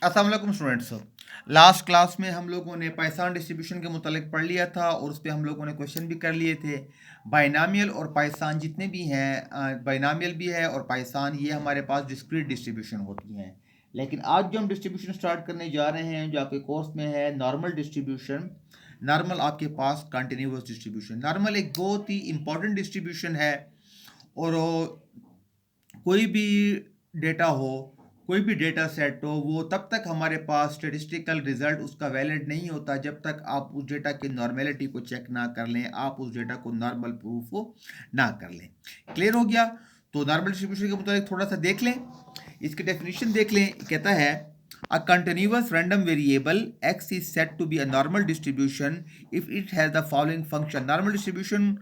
अस्सलाम वालेकुम students. Last class में हम लोगों ने पाइसान डिस्ट्रीब्यूशन के मुतालिक पढ़ लिया था और उस पर हम लोगों ने क्वेश्चन भी कर लिए थे। बाइनामियल और पाइसान जितने भी हैं, बाइनामियल भी है और पाइसान, ये हमारे पास डिस्क्रीट डिस्ट्रीब्यूशन होती हैं। लेकिन आज जो हम डिस्ट्रीब्यूशन स्टार्ट करने जा रहे हैं, जो आपके कोर्स में है, नॉर्मल डिस्ट्रीब्यूशन। नॉर्मल आपके पास कंटिन्यूस डिस्ट्रीब्यूशन। नॉर्मल एक बहुत ही इंपॉर्टेंट डिस्ट्रीब्यूशन है और कोई भी डेटा हो, कोई भी डेटा सेट हो, वो तब तक हमारे पास स्टेटिस्टिकल रिजल्ट उसका वैलिड नहीं होता जब तक आप उस डेटा की नॉर्मेलिटी को चेक ना कर लें, आप उस डेटा को नॉर्मल प्रूफ ना कर लें। क्लियर हो गया? तो नॉर्मल डिस्ट्रीब्यूशन के मुताबिक थोड़ा सा देख लें, इसकी डेफिनेशन देख लें। कहता है a continuous random variable x is said to be a normal distribution if it has the following function। Normal distribution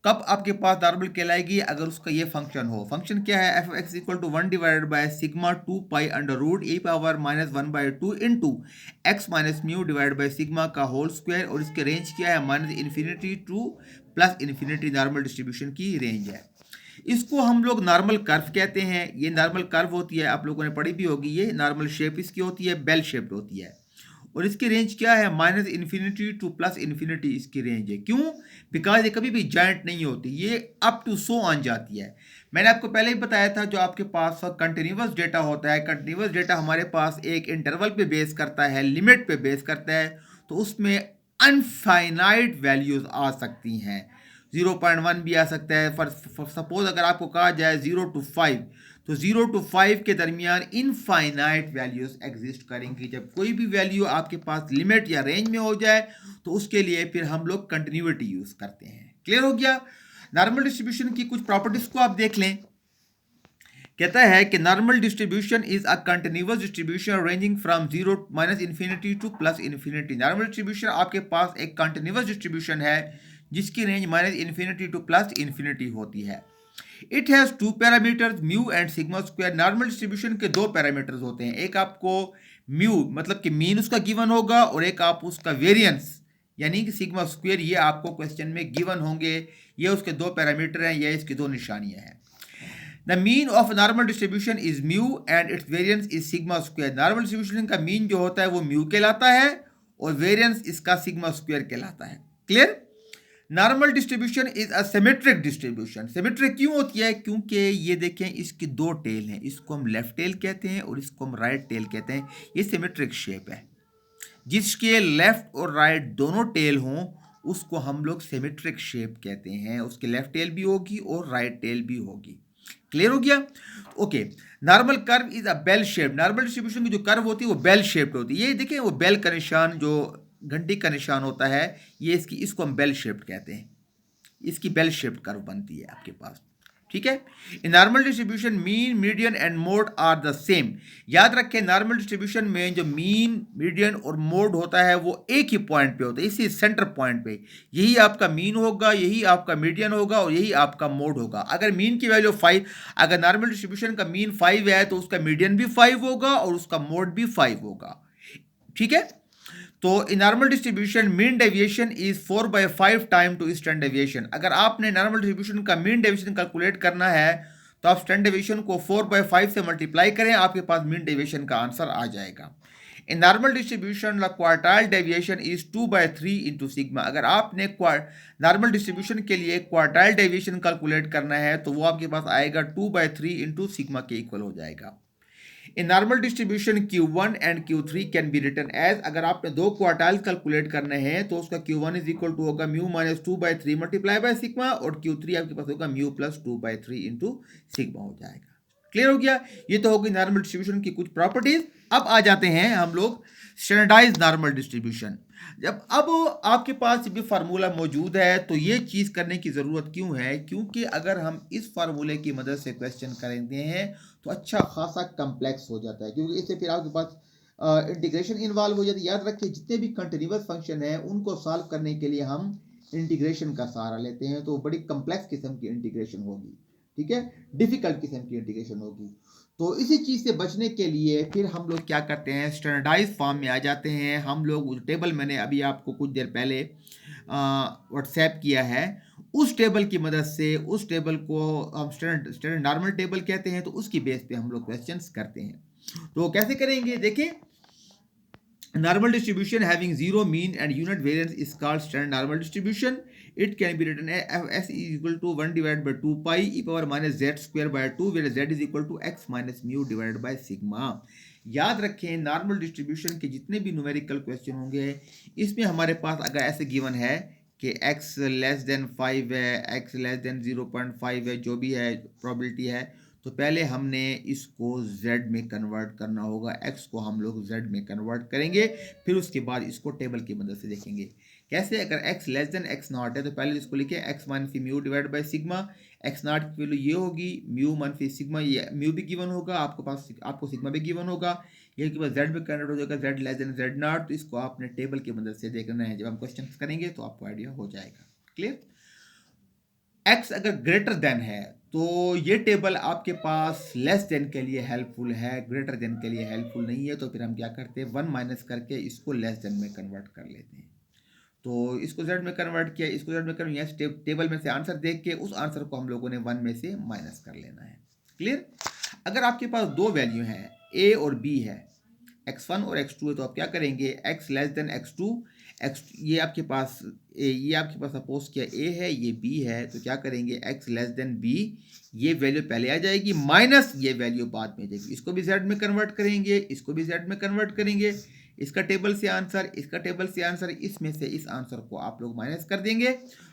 कब आपके पास नॉर्मल कहलाएगी? अगर उसका ये फंक्शन हो। फंक्शन क्या है? F X equal to 1 divided by sigma 2 pi under root e power minus 1/2 into X minus mu divide by sigma का होल स्क्वायर, और इसके रेंज क्या है? Minus infinity to plus infinity normal distribution की range है। इसको हम लोग नॉर्मल कर्व कहते हैं। ये नॉर्मल कर्व होती है, आप लोगों ने पढ़ी भी होगी। ये नॉर्मल शेप इसकी होती है, बेल शेप्ड होती है, और इसकी रेंज क्या है? Minus infinity to plus infinity इसकी रेंज है। क्यों? बिकॉज ये कभी भी जॉइंट नहीं होती, ये अप टू सो ऑन जाती है। मैंने आपको पहले ही बताया था, जो आपके पास कंटिन्यूस डेटा होता है, कंटिन्यूस डेटा हमारे पास एक इंटरवल पे बेस करता है, लिमिट पे बेस करता है, तो उसमें अनफाइनाइट वैल्यूज आ सकती हैं। 0.1 भी आ सकता है। फॉर सपोज अगर आपको कहा जाए 0 to 5, तो 0 to 5 के दरमियान इनफाइनाइट वैल्यूज एग्जिस्ट करेंगी। जब कोई भी वैल्यू आपके पास लिमिट या रेंज में हो जाए, तो उसके लिए फिर हम लोग कंटिन्यूटी यूज करते हैं। क्लियर हो गया? नॉर्मल डिस्ट्रीब्यूशन की कुछ प्रॉपर्टीज को आप देख लें। कहता है कि normal distribution is a continuous distribution ranging from 0 minus infinity to plus infinity. Normal distribution आपके पास एक कंटिन्यूअस डिस्ट्रीब्यूशन है जिसकी range minus infinity to plus infinity होती है। It has two parameters, mu and sigma square. Normal distribution के दो parameters होते हैं। एक आपको म्यू मतलब कि मीन उसका गिवन होगा, और एक आप उसका वेरिएंस यानी कि सिग्मा स्क्वायर, ये आपको क्वेश्चन में गिवन होंगे। ये उसके दो पैरामीटर हैं, ये इसकी दो निशानियां हैं। The mean of normal distribution is mu and it's variance is sigma square. Normal distribution का मीन जो होता है वो म्यू कहलाता है, और वेरिएंस इसका सिग्मा स्क्वायर कहलाता है। Clear? Normal distribution is a symmetric distribution. Symmetric क्यों होती है? क्योंकि ये देखें, इसकी दो टेल हैं, इसको हम लेफ्ट टेल कहते हैं और इसको हम राइट टेल कहते हैं। ये सिमेट्रिक शेप है। जिसके लेफ्ट और राइट दोनों टेल हों, उसको हम लोग सिमेट्रिक शेप कहते हैं। उसके लेफ्ट टेल भी होगी और राइट टेल भी होगी। क्लियर हो गया? Okay. Normal curve is a bell shape. Normal distribution की जो कर्व होती है वो बेल शेप्ड होती है। ये देखें, वो बेल का निशान, जो घंटी का निशान होता है, ये इसको हम बेल शेप्ड कहते हैं। इसकी बेल शेप्ड कर्व बनती है आपके पास। ठीक है? In normal distribution mean, median and mode are the same. याद रखें, नॉर्मल डिस्ट्रीब्यूशन में जो मीन, मीडियन और मोड होता है वो एक ही पॉइंट पे होता है, इसी सेंटर पॉइंट पे। यही आपका मीन होगा, यही आपका मीडियन होगा और यही आपका मोड होगा। अगर मीन की वैल्यू 5, अगर नॉर्मल डिस्ट्रीब्यूशन का मीन 5 है, तो उसका मीडियन भी 5 होगा और उसका मोड भी 5 होगा। ठीक है? तो in normal distribution mean deviation is 4/5 time to standard deviation. अगर आपने नॉर्मल डिस्ट्रीब्यूशन का मीन डेविएशन कैलकुलेट करना है, तो आप स्टैंडर्ड डेविएशन को 4/5 से मल्टीप्लाई करें, आपके पास मीन डेविएशन का आंसर आ जाएगा। In normal distribution the quartile deviation is 2/3 into sigma. अगर आपने नॉर्मल डिस्ट्रीब्यूशन के लिए क्वार्टाइल डेविएशन कैलकुलेट करना है, तो वो आपके पास आएगा 2/3 इंटू सिग्मा के इक्वल हो जाएगा। In normal distribution Q1 and Q3 can be written as. अगर आपने दो क्वार्टाइल कैलकुलेट करने हैं, तो उसका Q1 इज इक्वल टू होगा mu minus 2/3 multiply by sigma, और Q3 आपके पास होगा म्यू प्लस 2/3 इंटू सिग्मा हो जाएगा। क्लियर हो गया? ये तो होगी नॉर्मल डिस्ट्रीब्यूशन की कुछ प्रॉपर्टीज। अब आ जाते हैं हम लोग स्टैंडर्डाइज नॉर्मल डिस्ट्रीब्यूशन। जब अब आपके पास भी फार्मूला मौजूद है, तो ये चीज़ करने की ज़रूरत क्यों है? क्योंकि अगर हम इस फार्मूले की मदद से क्वेश्चन करेंगे हैं, तो अच्छा खासा कम्प्लेक्स हो जाता है, क्योंकि इससे फिर आपके पास इंटीग्रेशन इन्वॉल्व हो जाती है। याद रखिए, जितने भी कंटिन्यूस फंक्शन है उनको सॉल्व करने के लिए हम इंटीग्रेशन का सहारा लेते हैं, तो बड़ी कम्प्लेक्स किस्म की इंटीग्रेशन होगी। ठीक है? डिफिकल्ट किस्म की इंटीग्रेशन होगी। तो इसी चीज़ से बचने के लिए फिर हम लोग क्या करते हैं, स्टैंडर्डाइज फॉर्म में आ जाते हैं। हम लोग टेबल मैंने अभी आपको कुछ देर पहले व्हाट्सएप किया है, उस टेबल की मदद से, उस टेबल को हम स्टैंडर्ड नॉर्मल टेबल कहते हैं, तो उसकी बेस पे हम लोग क्वेश्चंस करते हैं। तो कैसे करेंगे? देखिए, Normal distribution having zero mean and unit variance is called standard normal distribution. It can be written as S is equal to 1 divided by 2 pi e power minus z square by 2, where z is equal to x minus mu divided by sigma. याद रखें normal distribution के जितने भी numerical question होंगे इसमें हमारे पास अगर ऐसे गिवन है कि x लेस देन 5 है, x लेस देन 0.5 है, जो भी है प्रोबेबिलिटी है, तो पहले हमने इसको z में कन्वर्ट करना होगा, x को हम लोग z में कन्वर्ट करेंगे, फिर उसके बाद इसको टेबल की मदद से देखेंगे कैसे। अगर x less than x not है तो पहले इसको लिखे x minus mu divide by sigma, x not की वैल्यू ये होगी, म्यू माइनस सिग्मा, ये म्यू भी गिवन होगा आपको सिग्मा भी गिवन होगा, ये के बाद z में कन्वर्ट हो जाएगा z less then z not. तो इसको आपने टेबल की मदद से देखना है, जब हम क्वेश्चन करेंगे तो आपको आइडिया हो जाएगा। क्लियर। x अगर ग्रेटर देन है तो ये टेबल आपके पास लेस देन के लिए हेल्पफुल है, ग्रेटर देन के लिए हेल्पफुल नहीं है, तो फिर हम क्या करते हैं 1 माइनस करके इसको लेस देन में कन्वर्ट कर लेते हैं। तो इसको z में कन्वर्ट किया, इसको z में कन्वर्ट, यहाँ टेबल में से आंसर देख के उस आंसर को हम लोगों ने 1 में से माइनस कर लेना है। क्लियर। अगर आपके पास दो वैल्यू हैं a और b है, x1 और x2 है, तो आप क्या करेंगे x लेस देन x2, ये आपके पास सपोज किया a है, ये b है, तो क्या करेंगे x लेस देन b, ये वैल्यू पहले आ जाएगी माइनस ये वैल्यू बाद में जाएगी, इसको भी z में कन्वर्ट करेंगे, इसको भी z में कन्वर्ट करेंगे, इसका टेबल से आंसर, इसका टेबल से आंसर, इसमें से इस आंसर को आप लोग माइनस कर देंगे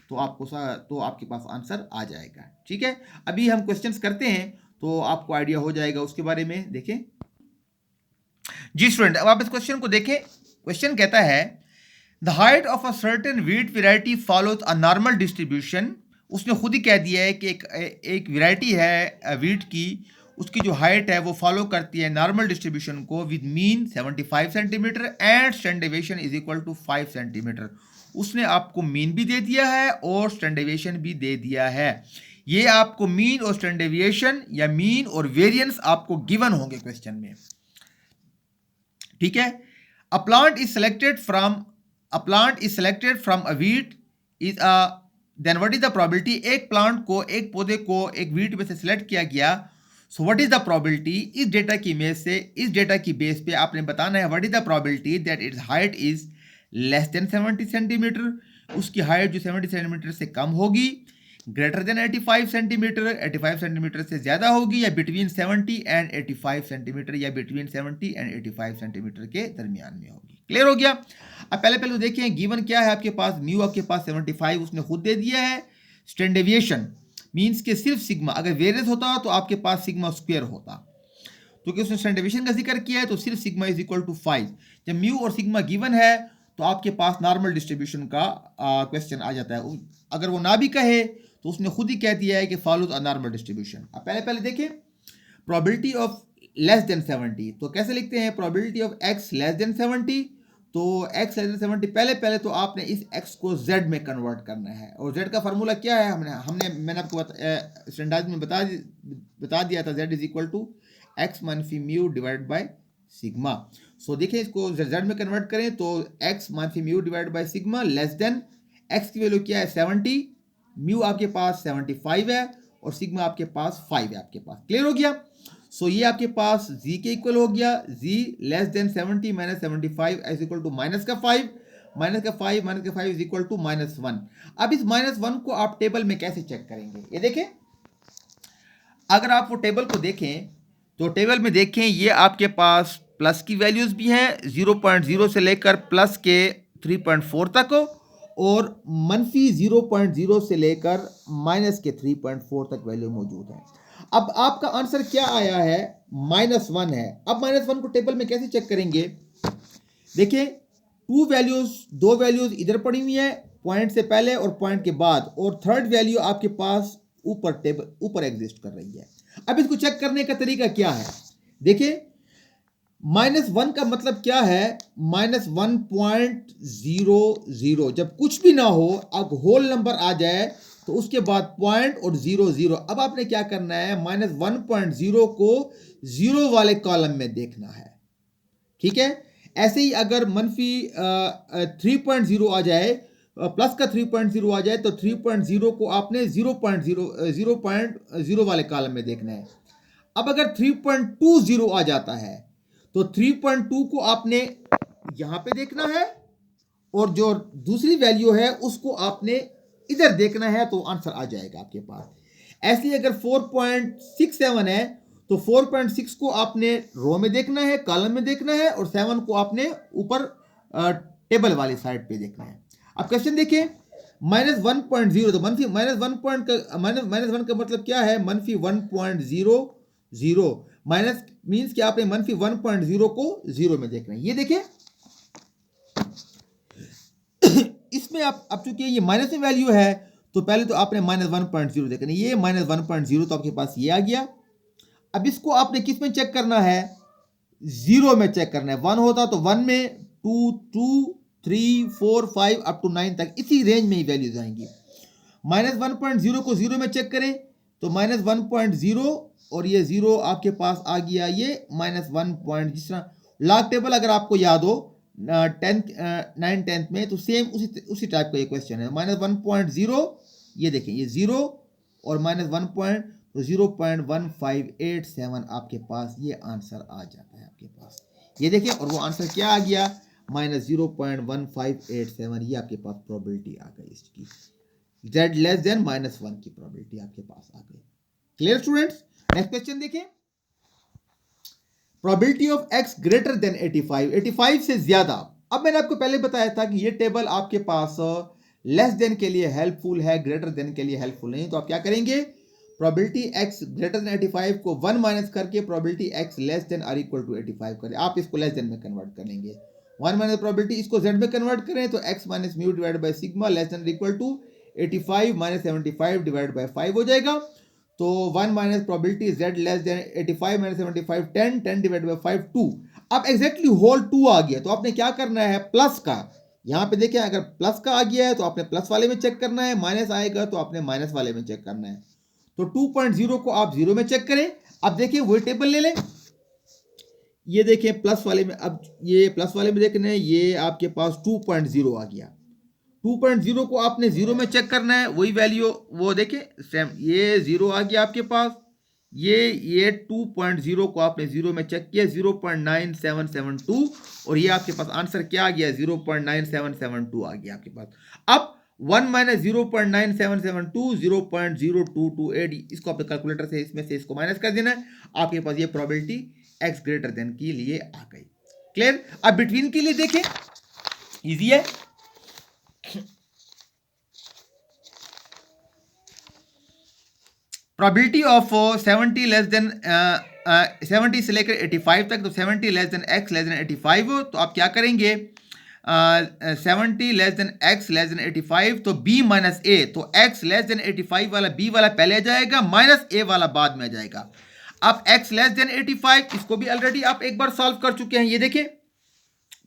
तो आपके पास आंसर आ जाएगा। ठीक है, अभी हम क्वेश्चंस करते हैं तो आपको आइडिया हो जाएगा उसके बारे में। देखें जी स्टूडेंट, अब आप इस क्वेश्चन को देखें। क्वेश्चन कहता है the height of a certain wheat variety follows a normal distribution. उसने खुद ही कह दिया है कि एक वेराइटी है व्हीट की, उसकी जो हाइट है वो फॉलो करती है नॉर्मल डिस्ट्रीब्यूशन को with mean 75 centimetre and standard deviation is equal to 5 centimetre. उसने आपको मीन भी दे दिया है और स्टैंडर्ड डेविएशन भी दे दिया है। ये आपको मीन और स्टैंडर्ड डेविएशन या मीन और वेरिएंस आपको गिवन होंगे क्वेश्चन में। ठीक है। A plant is selected from a wheat is then what is the probability. एक प्लांट को, एक पौधे को एक व्हीट में से सिलेक्ट किया गया, so what is the probability. इस डेटा की इमेज से, इस डेटा की बेस पे आपने बताना है what is the probability that it's height is less than 70 centimetre, उसकी हाइट जो 70 सेंटीमीटर से कम होगी, ग्रेटर देन 85 सेंटीमीटर, 85 सेंटीमीटर से ज्यादा होगी, या बिटवीन 70 एंड 85 सेंटीमीटर, या बिटवीन 70 एंड 85 सेंटीमीटर के दरमियान में होगी। क्लियर हो गया। अब पहले देखिए गिवन क्या है आपके पास, म्यू आपके पास 75 उसने खुद दे दिया है, स्टैंडर्ड डेविएशन मीन्स के सिर्फ सिग्मा, अगर वेरिएंस होता तो आपके पास सिग्मा स्क्वायर होता, क्योंकि उसने स्टैंडर्ड डेविएशन का जिक्र किया है तो सिर्फ सिग्मा इज इक्वल टू 5। जब म्यू और सिग्मा गिवन है तो आपके पास नॉर्मल डिस्ट्रीब्यूशन का क्वेश्चन आ जाता है। अगर वो ना भी कहे तो उसने खुद ही कह दिया है कि फॉलोज अ नॉर्मल डिस्ट्रीब्यूशन। अब पहले देखें प्रोबेबिलिटी ऑफ लेस देन 70, तो कैसे लिखते हैं probability of x less than 70। तो x लेस देन 70, पहले तो आपने इस x को z में कन्वर्ट करना है, और z का फार्मूला क्या है, मैंने आपको स्टैंडर्ड में बता दिया था, z is equal to x minus mu divide by sigma. So देखिए इसको z में कन्वर्ट करें तो x minus mu divide by sigma less than x की वैल्यू क्या है 70, म्यू आपके पास 75 है और सिग्मा आपके पास 5 है आपके पास। क्लियर हो गया। सो ये आपके पास z के इक्वल हो गया, z less than 70 minus 75 is equal to minus का 5 इज इक्वल टू -1। अब इस -1 को आप टेबल में कैसे चेक करेंगे, ये देखें। अगर आप वो टेबल को देखें तो टेबल में देखें ये आपके पास प्लस की वैल्यूज भी हैं 0.0 से लेकर प्लस के 3.4 तक, और मनफी 0.0 से लेकर माइनस के 3.4 तक वैल्यू मौजूद है। अब आपका आंसर क्या आया है, -1 है। अब -1 को टेबल में कैसे चेक करेंगे, देखिए दो वैल्यूज इधर पड़ी हुई है, पॉइंट से पहले और पॉइंट के बाद, और थर्ड वैल्यू आपके पास ऊपर एग्जिस्ट कर रही है। अब इसको चेक करने का तरीका क्या है, देखिए -1 का मतलब क्या है, -1.00। जब कुछ भी ना हो, अब होल नंबर आ जाए तो उसके बाद पॉइंट और 0 अब आपने क्या करना है, -1.0 को 0 वाले कॉलम में देखना है। ठीक है। ऐसे ही अगर मनफी 3.0 आ जाए, प्लस का 3.0 आ जाए, तो 3.0 को आपने 0.0 वाले कॉलम में देखना है। अब अगर 3.20 आ जाता है तो 3.2 को आपने यहां पे देखना है और जो दूसरी वैल्यू है उसको आपने इधर देखना है, तो आंसर आ जाएगा आपके पास। ऐसे अगर 4.67 है तो 4.6 को आपने रो में देखना है, कॉलम में देखना है, और 7 को आपने ऊपर टेबल वाली साइड पे देखना है। अब क्वेश्चन देखिए, -1.0, तो मनफी -1 का मतलब क्या है? -1.00 माइनस मीन्स कि आपने -1.0 को 0 में देखना है। ये देखिए इसमें आप अब चूंकि ये माइनस में वैल्यू है तो पहले तो आपने -1.0 देखना है। ये -1.0 तो आपके पास ये आ गया। अब इसको आपने किस में चेक करना है? 0 में चेक करना है। 1 होता तो 1 में, 2, 2, 3, 4, 5 अप टू 9 तक इसी रेंज में ही वैल्यूज आएंगी। -1.0 को 0 में चेक करें तो -1.0 और ये 0 आपके पास आ गया, ये -1 जिस तरह लॉग टेबल अगर आपको याद हो 10th 9th 10th में, तो सेम उसी टाइप का ये क्वेश्चन है। -1.0 ये देखें, ये 0 और -1.0.1587 आपके पास ये आंसर आ जाता है आपके पास। ये देखिए, और वो आंसर क्या आ गया? -0.1587। ये आपके पास प्रोबेबिलिटी आ गई इसकी, z लेस देन -1 की प्रोबेबिलिटी आपके पास आ गई। Clear students? नेक्स्ट क्वेश्चन देखिए, probability of x greater than 85 से ज्यादा। अब मैंने आपको पहले बताया था कि ये टेबल आपके पास लेस देन के लिए हेल्पफुल है, ग्रेटर देन के लिए हेल्पफुल नहीं। तो आप क्या करेंगे? प्रोबेबिलिटी x ग्रेटर देन 85 को 1 माइनस करके प्रोबेबिलिटी x लेस देन और इक्वल टू 85 करें। आप इसको लेस देन में कन्वर्ट कर लेंगे। 1 माइनस प्रोबेबिलिटी, इसको z में कन्वर्ट करें तो x minus mu divide by sigma less than equal to 85 minus 75 divide by 5 हो जाएगा। तो 1 minus probability z less than 85 minus 75 10 divide by 5 2। अब एग्जैक्टली होल 2 आ गया, तो आपने क्या करना है? प्लस का, यहां पे देखें अगर प्लस का आ गया है तो आपने प्लस वाले में चेक करना है, माइनस आएगा तो आपने माइनस वाले में चेक करना है। तो 2.0 को आप 0 में चेक करें। अब देखिए वही टेबल ले लें, ये देखें प्लस वाले में, अब ये प्लस वाले में देखने, ये आपके पास 2.0 आ गया। 2.0 को आपने 0 में चेक करना है, वही वैल्यू वो देखें सेम, ये 0 आ गया आपके पास। ये 2.0 को आपने 0 में चेक किया, 0.9772, और ये आपके पास आंसर क्या आ गया? 0.9772 आ गया आपके पास। अब 1 माइनस 0.9772 0.0228, इसको अपने कैलकुलेटर से इसमें से इसको माइनस कर देना है। आपके पास ये प्रोबेबिलिटी x ग्रेटर देन के लिए आ गई। क्लियर? अब बिटवीन के लिए देखें, इजी है। प्रोबेबिलिटी ऑफ 70 लेस देन 70 से लेकर 85 तक, तो 70 less than x less than 85, तो आप क्या करेंगे? 70 less than x less than 85, तो b माइनस a, तो x लेस देन 85 वाला b वाला पहले आ जाएगा, माइनस a वाला बाद में आ जाएगा। अब x लेस देन 85, इसको भी ऑलरेडी आप एक बार सॉल्व कर चुके हैं। ये देखें,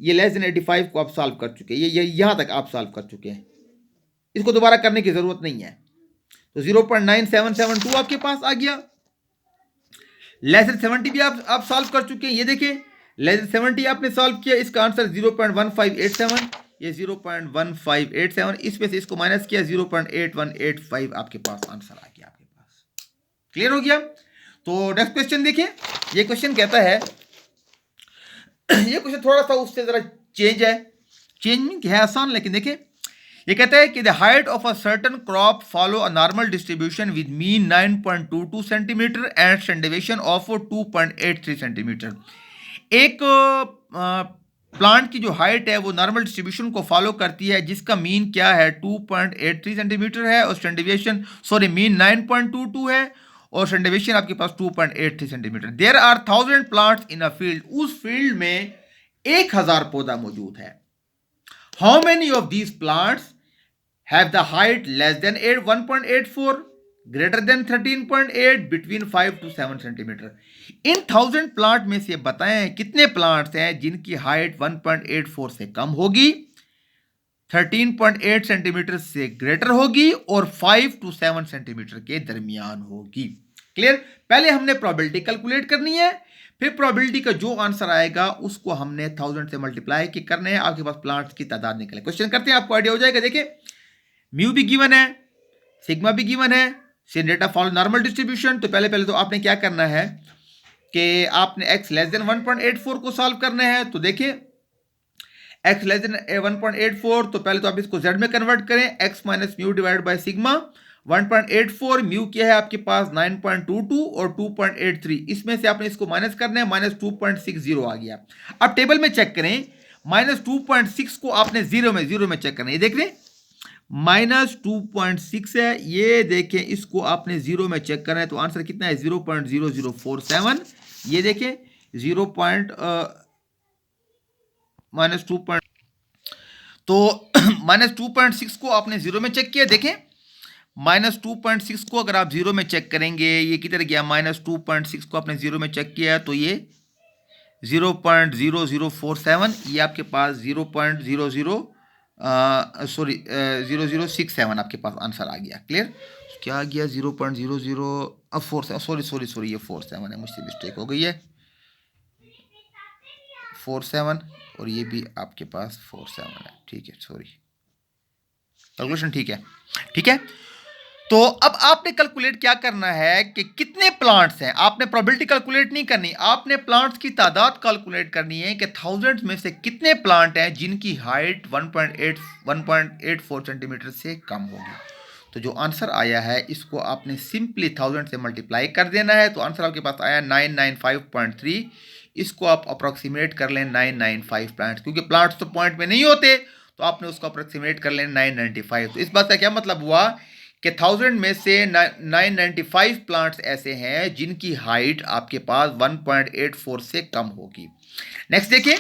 ये लेस देन 85 को आप सॉल्व कर चुके हैं, ये यहां तक आप सॉल्व कर चुके हैं, इसको दोबारा करने की जरूरत नहीं है। तो 0.9772 आपके पास आ गया। लेस देन 70 भी आप सॉल्व कर चुके हैं। ये देखिए, लेस देन 70 आपने सॉल्व किया, इसका आंसर 0.1587, ये 0.1587, इसमें से इसको माइनस किया, 0.8185 आपके पास आंसर आ गया आपके पास। क्लियर हो गया? तो नेक्स्ट क्वेश्चन देखिए, ये क्वेश्चन कहता है, ये क्वेश्चन थोड़ा सा उससे जरा चेंज है, चेंज है आसान, लेकिन देखिए ये कहता है कि the height of a certain crop follow a normal distribution with mean 9.22 centimetre and standard deviation of 2.83 centimetre. एक प्लांट की जो हाइट है वो नॉर्मल डिस्ट्रीब्यूशन को फॉलो करती है, जिसका मीन क्या है? 2.83 सेंटीमीटर है, और स्टैंडर्ड डेविएशन मीन 9.22 है, और स्टैंडर्ड डेविएशन आपके पास 2.83 centimetre. There are 1000 plants in a field, उस फील्ड में 1000 पौधा मौजूद है। How many of these plants have the height less than 1.84, greater than 13.8, between 5 to 7 centimetre. In 1000 plant में से बताएं कितने प्लांट्स हैं जिनकी हाइट 1.84 से कम होगी, 13.8 सेंटीमीटर से ग्रेटर होगी, और 5 to 7 सेंटीमीटर के दरमियान होगी। क्लियर? पहले हमने प्रोबेबिलिटी कैलकुलेट करनी है, फिर प्रोबेबिलिटी का जो आंसर आएगा उसको हमने 1000 से मल्टीप्लाई करने हैं, आपके पास प्लांट्स की तादाद निकले। क्वेश्चन करते हैं, आपको आइडिया हो जाएगा। देखिए, म्यू भी गिवन है, सिग्मा भी गिवन है, same data follow normal distribution. तो पहले तो आपने क्या करना है कि आपने x लेस देन 1.84 को सॉल्व करना है। तो देखिए x लेस देन 1.84, तो पहले तो आप इसको z में कन्वर्ट करें, x minus mu divide by sigma 1.84, mu क्या है आपके पास 9.22 और 2.83, इसमें से आपने इसको माइनस करना है, माइनस 2.60 आ गया। अब टेबल में चेक करें, माइनस 2.6 को आपने जीरो में चेक करना है, ये देख रहे माइनस 2.6 है, ये देखें इसको आपने जीरो में चेक करना है, तो आंसर कितना है 0.0047, ये देखें 0. माइनस 2. तो माइनस 2.6 को आपने जीरो में चेक किया, देखें माइनस 2.6 को अगर आप जीरो में चेक करेंगे, ये किधर गया, माइनस 2.6 को आपने जीरो में चेक किया तो ये 0.0047, ये आपके पास 0067 आपके पास आंसर आ गया। क्लियर, क्या आ गया 0.0047, सॉरी ये 47 है, मुझसे मिस्टेक हो गई है, 47 और ये भी आपके पास 47 है, ठीक है, सॉरी कैलकुलेशन ठीक है। तो अब आपने कैलकुलेट क्या करना है कि कितने प्लांट्स हैं, आपने प्रोबेबिलिटी कैलकुलेट नहीं करनी, आपने प्लांट्स की तादाद कैलकुलेट करनी है कि थाउजेंड्स में से कितने प्लांट हैं जिनकी हाइट 1.84 सेंटीमीटर से कम होगी। तो जो आंसर आया है इसको आपने सिंपली 1000 से मल्टीप्लाई कर देना है, तो आंसर आपके पास आया 995.3, इसको आप अप्रोक्सीमेट कर लें 995 प्लांट्स, क्योंकि प्लांट्स तो पॉइंट में नहीं होते, तो आपने उसको अप्रोक्सीमेट कर लें 995। तो इस बात का क्या मतलब हुआ कि 1000 में से 995 प्लांट्स ऐसे हैं जिनकी हाइट आपके पास 1.84 से कम होगी। नेक्स्ट देखिए,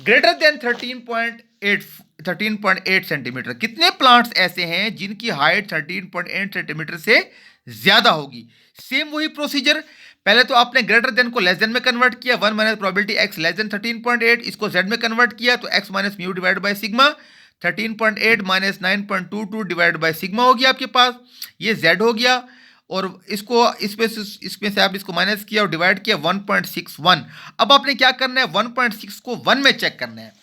ग्रेटर देन 13.8 सेंटीमीटर, कितने प्लांट्स ऐसे हैं जिनकी हाइट 13.8 सेंटीमीटर से ज्यादा होगी। सेम वही प्रोसीजर, पहले तो आपने ग्रेटर देन को लेस देन में कन्वर्ट किया, 1 minus probability x less than 13.8, इसको z में कन्वर्ट किया तो x minus mu divide by sigma 13.8 minus 9.22 divide by sigma हो गया आपके पास, ये z हो गया, और इसको इसमें से आप इसको माइनस किया और डिवाइड किया 1.61। अब आपने क्या करना है, 1.6 को 1 में चेक करना है,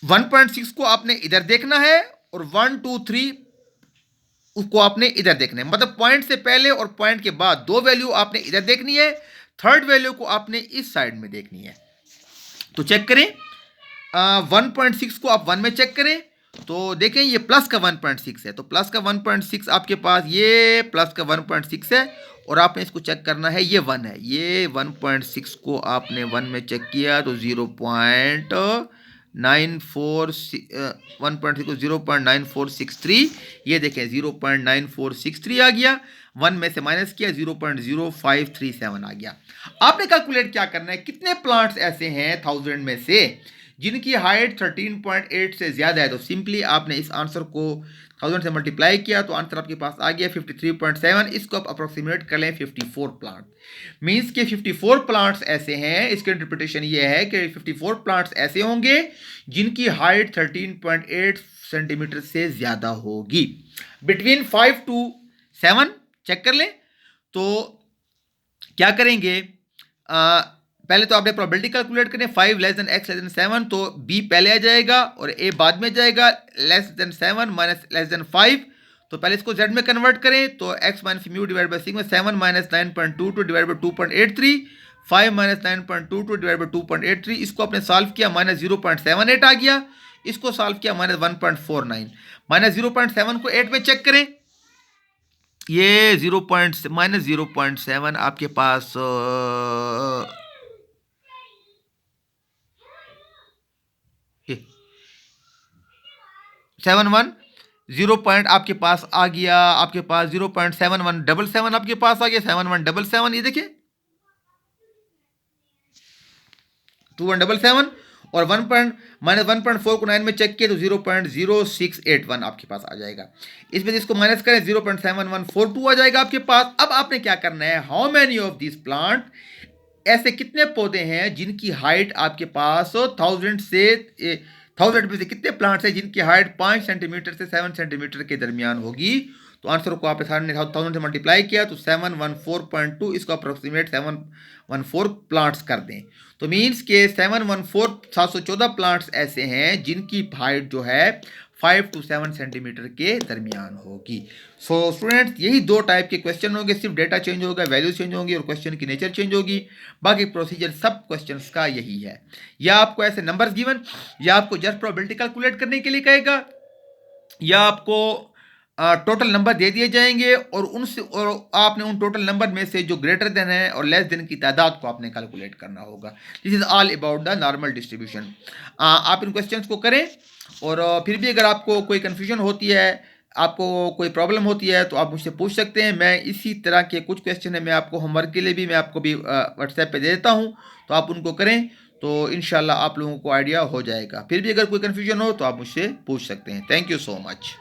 1.6 को आपने इधर देखना है और 1 2 3 उसको आपने इधर देखना है, मतलब पॉइंट से पहले और पॉइंट के बाद दो वैल्यू आपने इधर देखनी है, थर्ड वैल्यू को आपने इस साइड में देखनी है। तो चेक करें, 1.6 को आप 1 में चेक करें तो देखें ये प्लस का 1.6 है, तो प्लस का 1.6 आपके पास, ये प्लस का 1.6 है, और आपने इसको चेक करना है, ये 1 है, ये 1.6 को आपने 1 में चेक किया तो 0.9463, ये देखें 0.9463 आ गया, 1 में से माइनस किया 0.0537 आ गया। आपने कैलकुलेट क्या करना है, कितने प्लांट्स ऐसे हैं 1000 में से जिनकी हाइट 13.8 से ज्यादा है, तो सिंपली आपने इस आंसर को 1000 से मल्टीप्लाई किया तो आंसर आपके पास आ गया 53.7, इसको आप अप्रोक्सीमेट कर लें 54 प्लांट, मींस के 54 प्लांट्स ऐसे हैं, इसके इंटरप्रिटेशन ये है कि 54 प्लांट्स ऐसे होंगे जिनकी हाइट 13.8 सेंटीमीटर से ज्यादा होगी, बिटवीन 5 to 7 चेक कर लें। तो क्या करेंगे, पहले तो आपने प्रोबेबिलिटी कैलकुलेट करें, 5 less than x less than 7, तो b पहले आ जाएगा और a बाद में जाएगा, less than 7 minus less than 5, तो पहले इसको z में कन्वर्ट करें तो x minus mu divide by sigma 7 minus 9.22 divide by 2.83, 5 minus 9.22 divide by 2.83, इसको आपने सॉल्व किया माइनस 0.78 आ गया, इसको सॉल्व किया माइनस 1.49, माइनस 0.7 को 8 में चेक करें, ये माइनस 0.7 आपके पास 71 0 पॉइंट आपके पास आ गया, आपके पास 0.7177 आपके पास आ गया, 7177, ये देखिए 2177, और 1 पॉइंट माइनस 1.4 को 9 में चेक किया तो 0.0681 आपके पास आ जाएगा, इसमें से इसको माइनस करें 0.7142 आ जाएगा आपके पास। अब आपने क्या करना है, how many of this plant, ऐसे कितने पौधे हैं जिनकी हाइट आपके पास 1000 में से कितने प्लांट्स हैं जिनकी हाइट 5 सेंटीमीटर से 7 सेंटीमीटर के दरमियान होगी, तो आंसर को आपने 1000 से मल्टीप्लाई किया तो 714.2, इसको अप्रोक्सीमेट 714 प्लांट्स कर दें, तो मींस के 714 प्लांट्स ऐसे हैं जिनकी हाइट जो है 5 to 7 सेंटीमीटर के दरमियान होगी। सो स्टूडेंट्स, यही 2 टाइप के क्वेश्चन होंगे, सिर्फ डेटा चेंज होगा, वैल्यू चेंज होंगी और क्वेश्चन की नेचर चेंज होगी। बाकी प्रोसीजर सब क्वेश्चंस का यही है। या आपको ऐसे नंबर्स गिवन, या आपको जस्ट प्रोबेबिलिटी कैलकुलेट करने के लिए कहेगा, या आपको टोटल नंबर दे दिए जाएंगे और उनसे और आपने उन टोटल नंबर में से जो ग्रेटर देन है और लेस देन की तादाद को आपने कैलकुलेट करना होगा। This is all about the normal distribution. आप इन क्वेश्चंस को करें और फिर भी अगर आपको कोई कन्फ्यूजन होती है, आपको कोई प्रॉब्लम होती है, तो आप मुझसे पूछ सकते हैं। मैं इसी तरह के कुछ क्वेश्चन है, मैं आपको होमवर्क के लिए भी मैं आपको भी व्हाट्सएप पे दे देता हूँ, तो आप उनको करें तो इंशाल्लाह आप लोगों को आइडिया हो जाएगा। फिर भी अगर कोई कन्फ्यूजन हो तो आप मुझसे पूछ सकते हैं। Thank you so much.